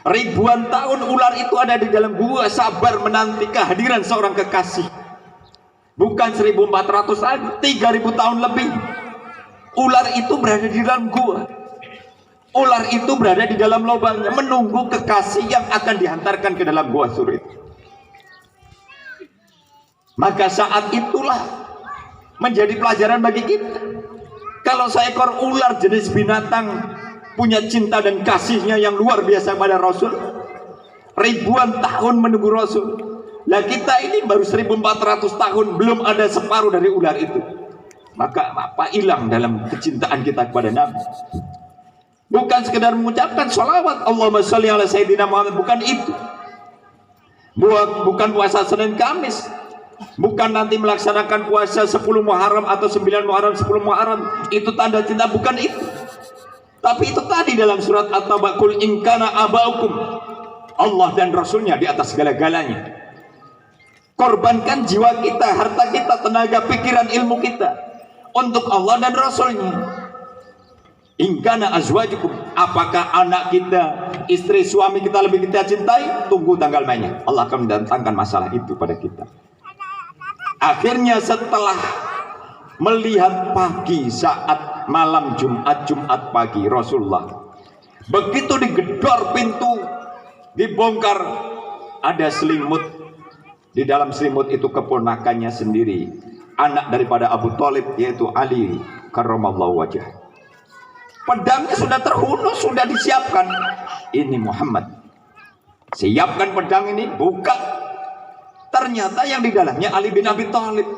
Ribuan tahun ular itu ada di dalam gua, sabar menanti kehadiran seorang kekasih. Bukan 1400 tahun, 3000 tahun lebih. Ular itu berada di dalam gua. Ular itu berada di dalam lubangnya, menunggu kekasih yang akan dihantarkan ke dalam gua surit. Maka saat itulah menjadi pelajaran bagi kita. Kalau seekor ular jenis binatang punya cinta dan kasihnya yang luar biasa pada Rasul, ribuan tahun menunggu Rasul. Lah kita ini baru 1400 tahun, belum ada separuh dari ular itu. Maka apa hilang dalam kecintaan kita kepada Nabi? Bukan sekedar mengucapkan sholawat Allahumma sholli ala sayyidina Muhammad, bukan itu. Bukan puasa Senin Kamis, bukan nanti melaksanakan puasa 10 Muharram atau 9 Muharram, 10 Muharram, itu tanda cinta, bukan itu. Tapi itu tadi dalam surat At-Taubah, kul in kana abaukum, Allah dan Rasulnya di atas segala-galanya. Korbankan jiwa kita, harta kita, tenaga, pikiran, ilmu kita untuk Allah dan Rasulnya. In kana azwajukum, apakah anak kita, istri, suami kita lebih kita cintai? Tunggu tanggal mainnya, Allah akan mendatangkan masalah itu pada kita. Akhirnya setelah melihat pagi saat malam Jumat pagi Rasulullah, begitu digedor pintu, dibongkar, ada selimut. Di dalam selimut itu keponakannya sendiri, anak daripada Abu Thalib, yaitu Ali karramallahu wajhah. Pedangnya sudah terhunus, sudah disiapkan. Ini Muhammad, siapkan pedang ini, buka. Ternyata yang di dalamnya Ali bin Abi Thalib.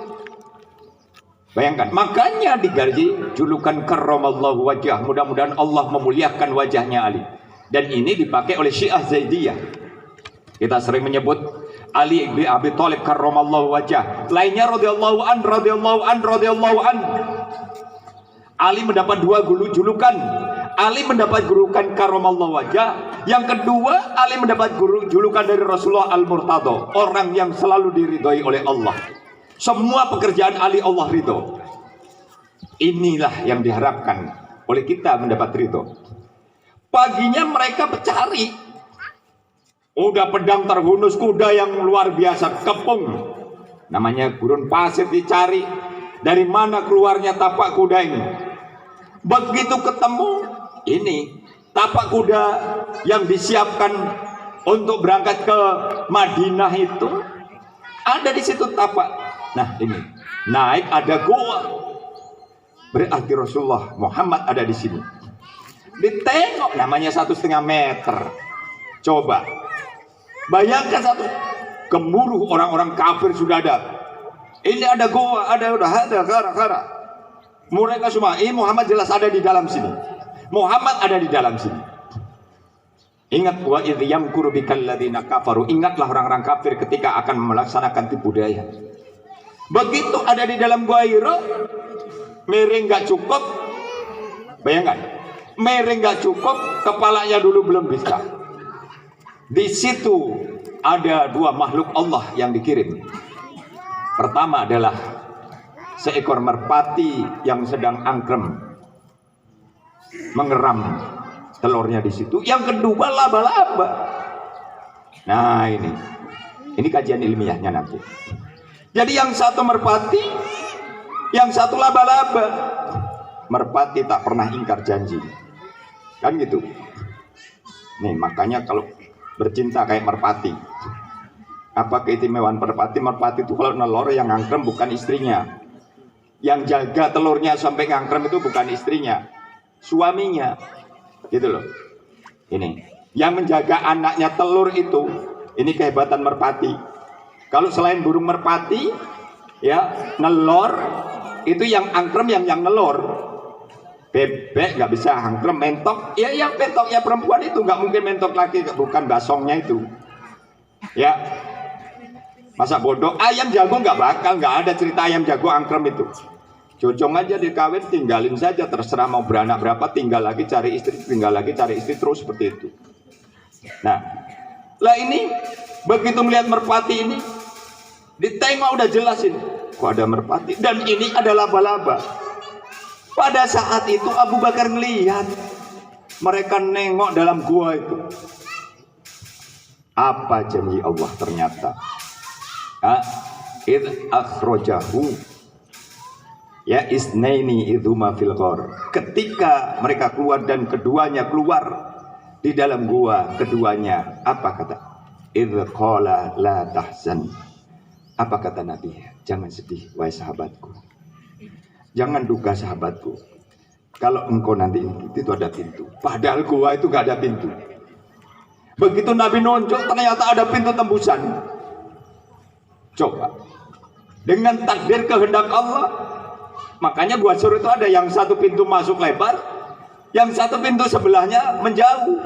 Bayangkan, makanya digaji julukan karramallahu wajhah, mudah-mudahan Allah memuliakan wajahnya Ali. Dan ini dipakai oleh Syiah Zaidiyah. Kita sering menyebut Ali bin Abi Thalib karramallahu wajhah. Lainnya radhiyallahu an, radhiyallahu an, radhiyallahu an. Ali mendapat dua julukan. Ali mendapat julukan karramallahu wajhah. Yang kedua, Ali mendapat julukan dari Rasulullah Al-Murtadha, orang yang selalu diridhoi oleh Allah. Semua pekerjaan Ali Allah ridho. Inilah yang diharapkan oleh kita mendapat ridho. Paginya mereka mencari. Udah pedang terhunus, kuda yang luar biasa, kepung. Namanya gurun pasir, dicari. Dari mana keluarnya tapak kuda ini? Begitu ketemu, ini tapak kuda yang disiapkan untuk berangkat ke Madinah itu. Ada di situ tapak. Nah ini, naik ada gua. Berarti Rasulullah Muhammad ada di sini. Ditengok, namanya 1,5 meter. Coba bayangkan, satu gemuruh orang-orang kafir sudah ada. Ini ada gua, ada kara. Mereka semua, ini Muhammad jelas ada di dalam sini. Muhammad ada di dalam sini. Ingat, wa idh yamkuru bikal ladzina kafaru. Ingatlah orang-orang kafir ketika akan melaksanakan tipu daya. Begitu ada di dalam gua Hira, miring gak cukup. Bayangkan, miring gak cukup, kepalanya dulu belum bisa. Di situ ada dua makhluk Allah yang dikirim. Pertama adalah seekor merpati yang sedang angkrem, mengeram telurnya di situ. Yang kedua laba-laba. Nah ini kajian ilmiahnya nanti. Jadi yang satu merpati, yang satu laba-laba. Merpati tak pernah ingkar janji, kan gitu. Nih makanya kalau bercinta kayak merpati. Apa keistimewaan merpati? Merpati itu kalau nelor yang ngangkrem bukan istrinya. Yang jaga telurnya sampai ngangkrem itu bukan istrinya, suaminya. Gitu loh. Ini yang menjaga anaknya telur itu, ini kehebatan merpati. Kalau selain burung merpati, ya nelor itu yang angkrem, yang nelor. Bebek nggak bisa angkrem, mentok. Ya yang mentoknya perempuan itu nggak mungkin mentok lagi, bukan basongnya itu. Ya, masa bodoh. Ayam jago nggak bakal, nggak ada cerita ayam jago angkrem itu. Cocong aja dikawin, tinggalin saja, terserah mau beranak berapa, tinggal lagi cari istri, tinggal lagi cari istri, terus seperti itu. Nah, lah ini begitu melihat merpati ini, ditengok udah jelasin, kok ada merpati dan ini ada laba-laba. Pada saat itu Abu Bakar melihat mereka nengok dalam gua itu. Apa janji Allah ternyata? Id akhrojahu ya isnaini idhuma fil ghar. Ketika mereka keluar dan keduanya keluar di dalam gua, keduanya apa kata? Idh qala la tahzan. Apa kata Nabi? Jangan sedih wahai sahabatku. Jangan duka sahabatku. Kalau engkau nanti itu ada pintu. Padahal gua itu gak ada pintu. Begitu Nabi nunjuk ternyata ada pintu tembusan. Coba. Dengan takdir kehendak Allah. Makanya gua Sur itu ada yang satu pintu masuk lebar, yang satu pintu sebelahnya menjauh.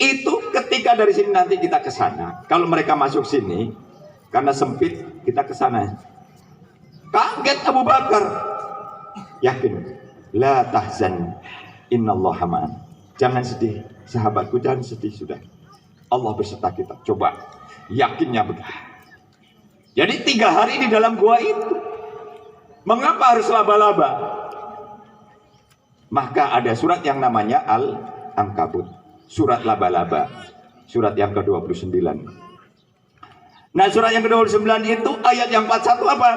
Itu ketika dari sini nanti kita ke sana. Kalau mereka masuk sini karena sempit, kita ke sana. Kaget Abu Bakar. Yakin, la tahzan, innallaha ma'an. Jangan sedih, sahabatku, jangan sedih sudah. Allah beserta kita. Coba, yakinnya begitu. Jadi 3 hari di dalam gua itu. Mengapa harus laba-laba? Maka ada surat yang namanya Al-Ankabut. Surat laba-laba. Surat yang ke-29. Nah, surat yang ke-29 itu ayat yang 41 apa?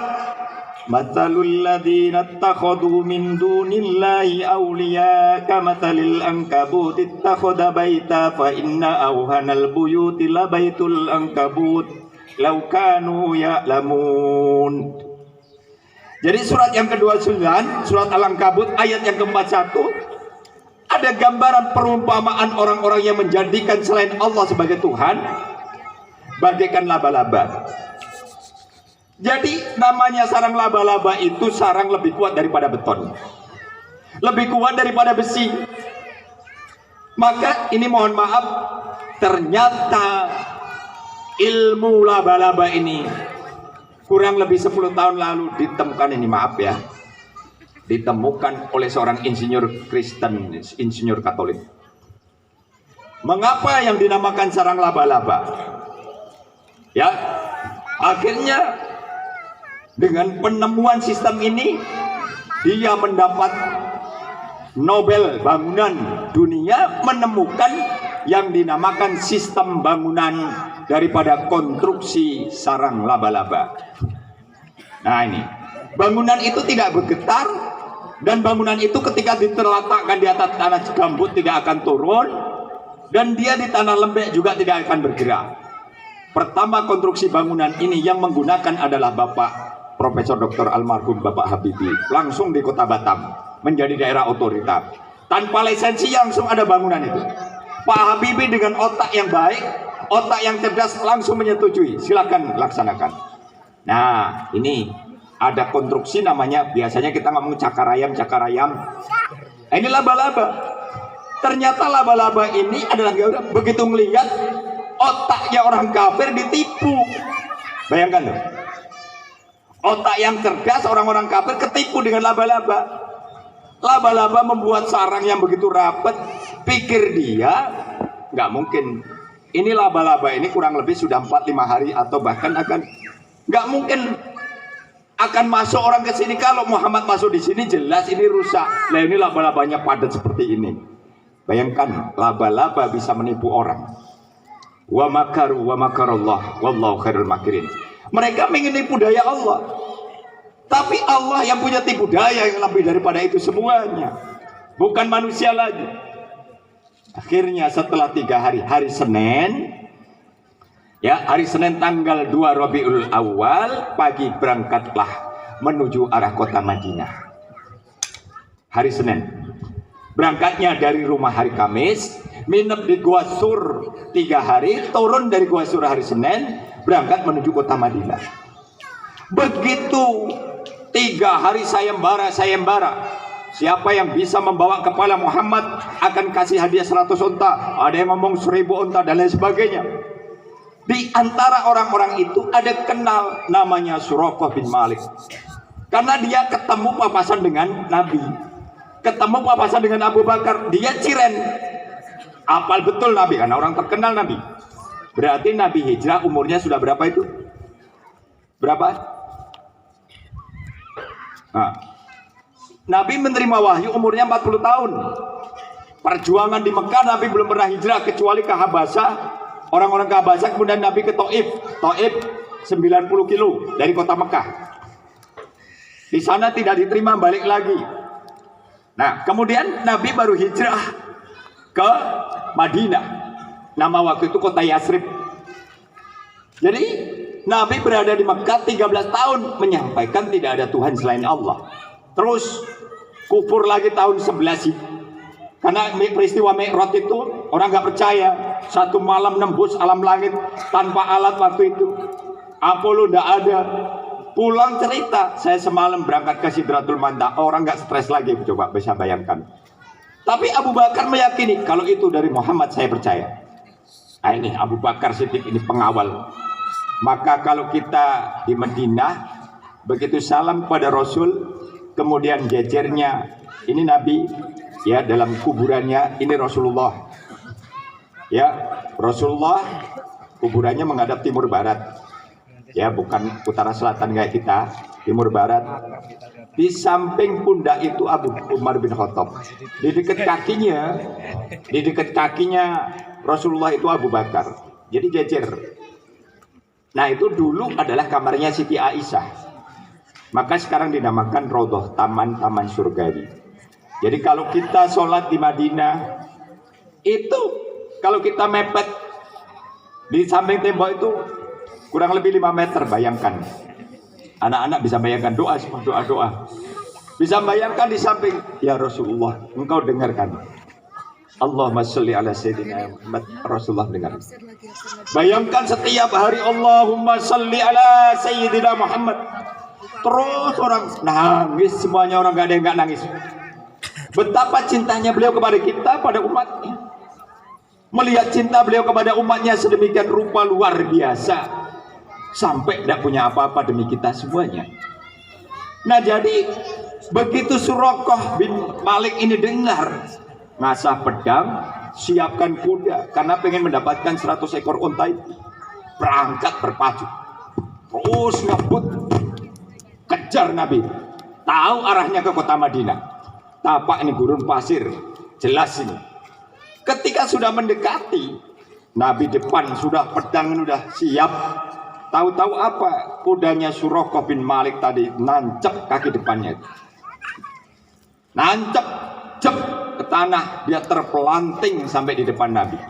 Matsalul ladzina ittakhadhu min dunillahi awliya kamatsalil ankabut ittakhadha baita fa inna awhanal buyuti labaitul ankabut law kanu ya'lamun. Jadi surat yang ke-29, surat Al-Ankabut ayat yang ke-41 ada gambaran perumpamaan orang-orang yang menjadikan selain Allah sebagai Tuhan bagaikan laba-laba. Jadi namanya sarang laba-laba itu sarang lebih kuat daripada beton, lebih kuat daripada besi. Maka ini mohon maaf, ternyata ilmu laba-laba ini kurang lebih 10 tahun lalu ditemukan ini, maaf ya, ditemukan oleh seorang insinyur Kristen, insinyur Katolik. Mengapa yang dinamakan sarang laba-laba? Ya, akhirnya dengan penemuan sistem ini dia mendapat Nobel bangunan dunia, menemukan yang dinamakan sistem bangunan daripada konstruksi sarang laba-laba. Nah, ini bangunan itu tidak bergetar, dan bangunan itu ketika diletakkan di atas tanah gambut tidak akan turun, dan dia di tanah lembek juga tidak akan bergerak. Pertama konstruksi bangunan ini yang menggunakan adalah Bapak Profesor Dr. Almarhum Bapak Habibie, langsung di Kota Batam, menjadi daerah otorita. Tanpa lisensi langsung ada bangunan itu. Pak Habibie dengan otak yang baik, otak yang cerdas, langsung menyetujui, silakan laksanakan. Nah, ini ada konstruksi namanya, biasanya kita ngomong cakarayam. Ini laba-laba. Ternyata laba-laba ini adalah begitu melihat otaknya orang kafir ditipu. Bayangkan loh. Otak yang cerdas orang-orang kafir ketipu dengan laba-laba. Laba-laba membuat sarang yang begitu rapat. Pikir dia, nggak mungkin. Ini laba-laba ini kurang lebih sudah 4-5 hari atau bahkan akan, nggak mungkin akan masuk orang ke sini. Kalau Muhammad masuk di sini jelas ini rusak. Nah, ini laba-labanya padat seperti ini. Bayangkan laba-laba bisa menipu orang. Wa makaru wa makarallah wallahu khairul makirin. Mereka ingin tipu daya Allah, tapi Allah yang punya tipu daya yang lebih daripada itu semuanya, bukan manusia lagi. Akhirnya setelah 3 hari, hari Senin, ya hari Senin tanggal 2 Rabiul Awal pagi berangkatlah menuju arah kota Madinah. Hari Senin, berangkatnya dari rumah hari Kamis, minap di Gua Sur 3 hari, turun dari Gua Sur hari Senin, berangkat menuju kota Madinah. Begitu 3 hari sayembara. Siapa yang bisa membawa kepala Muhammad akan kasih hadiah 100 unta. Ada yang ngomong 1000 unta dan lain sebagainya. Di antara orang-orang itu ada kenal namanya Suraqah bin Malik. Karena dia ketemu papasan dengan Nabi, ketemu papasan dengan Abu Bakar, dia ciren. Apal betul Nabi, karena orang terkenal Nabi. Berarti Nabi hijrah umurnya sudah berapa itu? Berapa? Nah, Nabi menerima wahyu umurnya 40 tahun. Perjuangan di Mekah, Nabi belum pernah hijrah kecuali ke Habasah Orang-orang Kabasa kemudian Nabi ke Taif. Taif 90 kilo dari kota Mekah. Di sana tidak diterima, balik lagi. Nah, kemudian Nabi baru hijrah ke Madinah. Nama waktu itu kota Yasrib. Jadi Nabi berada di Mekah 13 tahun menyampaikan tidak ada Tuhan selain Allah. Terus kufur lagi tahun 11. Karena peristiwa Mi'raj itu orang nggak percaya. Satu malam nembus alam langit tanpa alat waktu itu. Apollo nggak ada. Pulang cerita, saya semalam berangkat ke Sidratul Muntaha. Orang nggak stres lagi, coba bisa bayangkan. Tapi Abu Bakar meyakini kalau itu dari Muhammad, saya percaya. Nah, ini Abu Bakar Siddiq, ini pengawal. Maka kalau kita di Madinah, begitu salam kepada Rasul, kemudian jejernya, ini Nabi, ya dalam kuburannya, ini Rasulullah. Ya, Rasulullah kuburannya menghadap timur barat. Ya, bukan utara selatan kayak kita, timur barat. Di samping pundak itu Abu Umar bin Khattab. Di dekat kakinya Rasulullah itu Abu Bakar. Jadi jejer. Nah, itu dulu adalah kamarnya Siti Aisyah. Maka sekarang dinamakan Raudhah, taman-taman surgawi. Jadi kalau kita sholat di Madinah, itu kalau kita mepet di samping tembok itu kurang lebih 5 meter, bayangkan. Anak-anak bisa bayangkan, doa semua, doa-doa. Bisa bayangkan di samping, ya Rasulullah, engkau dengarkan. Allahumma sholli ala sayyidina Muhammad. Rasulullah dengar. Bayangkan setiap hari Allahumma sholli ala sayyidina Muhammad. Terus orang nangis, semuanya orang gak ada yang gak nangis. Betapa cintanya beliau kepada kita, pada umatnya. Melihat cinta beliau kepada umatnya sedemikian rupa luar biasa. Sampai tidak punya apa-apa demi kita semuanya. Nah, jadi begitu Suraqah bin Malik ini dengar, ngasah pedang, siapkan kuda, karena pengen mendapatkan 100 ekor unta itu. Berangkat berpacu, terus ngebut kejar Nabi. Tahu arahnya ke kota Madinah. Tapak ini gurun pasir, jelas ini. Ketika sudah mendekati, Nabi depan sudah pedang sudah siap. Tahu-tahu apa? Kudanya Suraqah bin Malik tadi nancep kaki depannya. Nancep, jep ke tanah, dia terpelanting sampai di depan Nabi.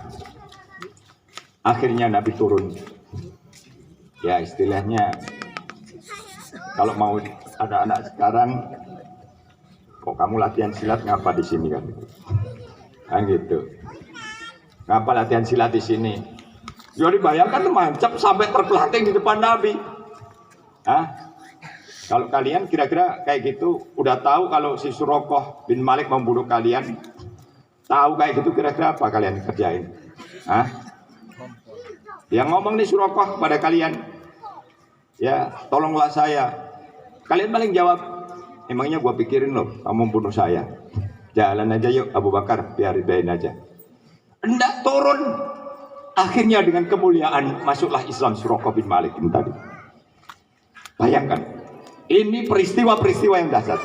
Akhirnya Nabi turun. Ya, istilahnya kalau mau ada anak sekarang, kok kamu latihan silat ngapa di sini kan? Kan gitu. Ngapa latihan silat di sini? Jadi bayangkan mancap sampai terpelanting di depan Nabi. Hah? Kalau kalian kira-kira kayak gitu, udah tahu kalau si Suraqah bin Malik membunuh kalian, tahu kayak gitu kira-kira apa kalian kerjain? Hah? Yang ngomong nih Suraqah pada kalian, ya tolonglah saya. Kalian paling jawab, emangnya gua pikirin loh, kamu bunuh saya. Jalan aja yuk Abu Bakar, biarin aja. Hendak turun. Akhirnya dengan kemuliaan masuklah Islam Suraqah bin Malik ini tadi. Bayangkan, ini peristiwa-peristiwa yang dahsyat.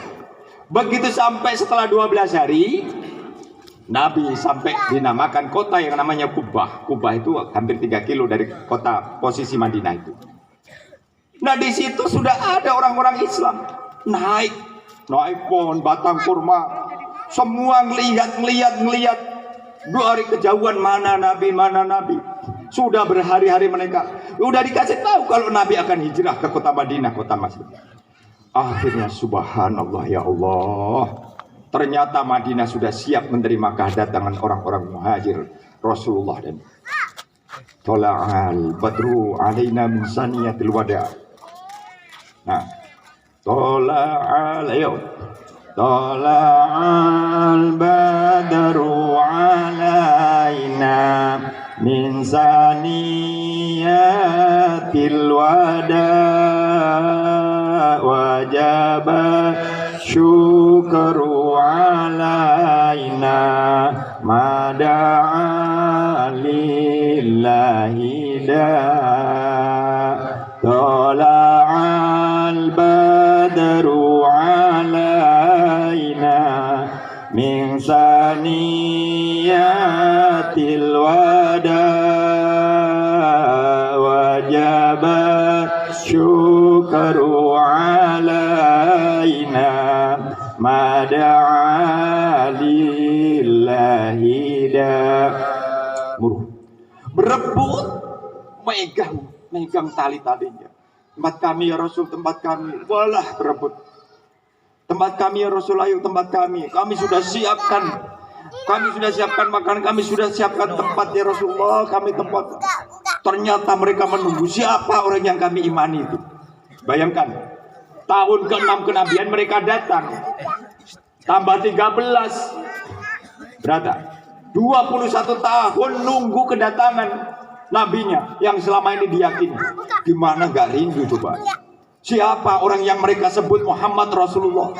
Begitu sampai setelah 12 hari, Nabi sampai dinamakan kota yang namanya Kubah. Kubah itu hampir 3 kilo dari kota posisi Madinah itu. Nah, di situ sudah ada orang-orang Islam naik pohon batang kurma. Semua ngelihat. 2 hari kejauhan mana Nabi. Sudah berhari-hari mereka udah dikasih tahu kalau Nabi akan hijrah ke kota Madinah, kota Masjid. Akhirnya subhanallah, ya Allah, ternyata Madinah sudah siap menerima kedatangan orang-orang muhajir Rasulullah. Dan tola'al badru alaina min saniyatil wada. Nah, tola'al, ayo, tola'al badru alaina min saniyatil wada wajaba syukru alaina mada'a lillahi da tola'al badru alaina min saniyatil wada syukru alaina mada'a lillahi berebut, megang tali-talinya. Tempat kami ya Rasul, tempat kami. Walah berebut. Tempat kami ya Rasul, ayo tempat kami. Kami sudah siapkan makanan, kami sudah siapkan tempat ya Rasulullah, kami tempat. Ternyata mereka menunggu siapa orang yang kami imani itu. Bayangkan, tahun ke-6 kenabian mereka datang. Tambah 13. Berapa? 21 tahun nunggu kedatangan nabinya yang selama ini diyakini. Gimana gak rindu coba? Siapa orang yang mereka sebut Muhammad Rasulullah?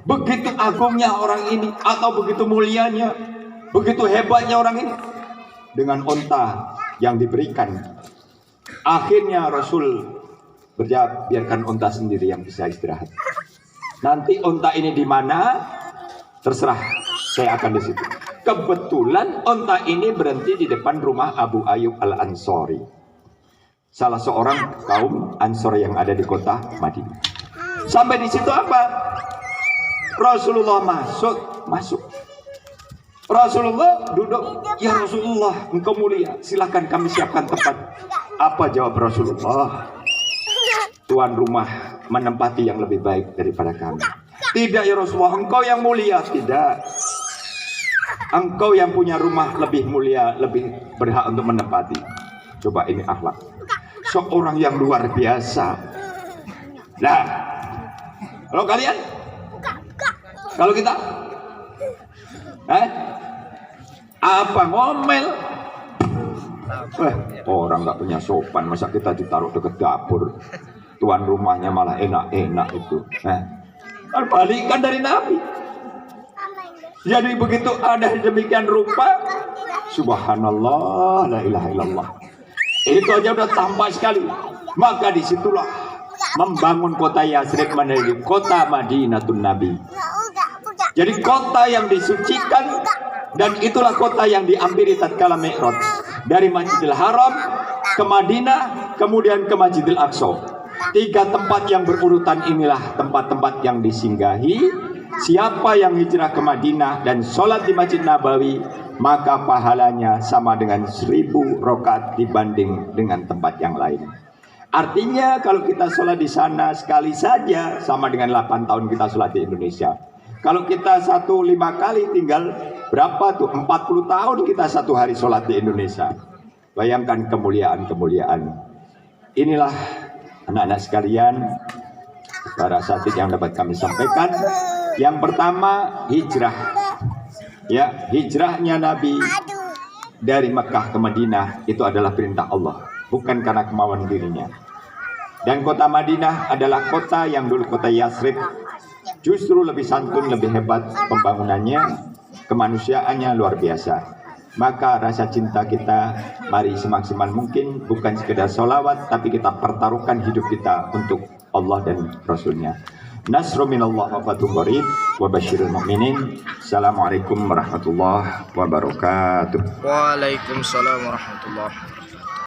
Begitu agungnya orang ini, atau begitu mulianya, begitu hebatnya orang ini, dengan onta yang diberikan. Akhirnya Rasul berjawab, biarkan onta sendiri yang bisa istirahat. Nanti onta ini di mana? Terserah, saya akan di situ. Kebetulan onta ini berhenti di depan rumah Abu Ayyub Al-Ansari, salah seorang kaum Ansor yang ada di kota Madinah. Sampai di situ apa? Rasulullah masuk. Rasulullah duduk. Ya Rasulullah, engkau mulia, silakan kami siapkan tempat. Apa jawab Rasulullah? Tuan rumah menempati yang lebih baik daripada kami. Tidak ya Rasulullah, engkau yang mulia. Tidak, engkau yang punya rumah lebih mulia, lebih berhak untuk menempati. Coba ini akhlak seorang yang luar biasa. Nah, kalau kalian, kalau kita, apa ngomel? Orang nggak punya sopan, masa kita ditaruh dekat dapur? Tuan rumahnya malah enak-enak itu. Balikan dari Nabi. Jadi begitu ada demikian rupa, subhanallah, la ilaha illallah. Itu aja udah tampak sekali. Maka disitulah membangun kota Yathrib menjadi kota Madinatun Nabi. Jadi kota yang disucikan, dan itulah kota yang diampiri tatkala Mi'raj dari Masjidil Haram ke Madinah, kemudian ke Masjidil Aqsa. 3 tempat yang berurutan inilah tempat-tempat yang disinggahi. Siapa yang hijrah ke Madinah dan sholat di Masjid Nabawi, maka pahalanya sama dengan 1000 rakaat dibanding dengan tempat yang lain. Artinya kalau kita sholat di sana sekali saja sama dengan 8 tahun kita sholat di Indonesia. Kalau kita 5 kali, tinggal berapa tuh? 40 tahun kita 1 hari sholat di Indonesia. Bayangkan kemuliaan-kemuliaan. Inilah anak-anak sekalian, para asatidz yang dapat kami sampaikan. Yang pertama, hijrah. Ya, hijrahnya Nabi dari Mekah ke Madinah itu adalah perintah Allah, bukan karena kemauan dirinya. Dan kota Madinah adalah kota yang dulu kota Yathrib justru lebih santun, lebih hebat pembangunannya, kemanusiaannya luar biasa. Maka rasa cinta kita mari semaksimal mungkin, bukan sekedar sholawat, tapi kita pertaruhkan hidup kita untuk Allah dan Rasulnya. Nasru minallah wa fathun qarib wa basyiril mu'minin. Assalamualaikum warahmatullahi wabarakatuh. Waalaikumsalam warahmatullahi wabarakatuh.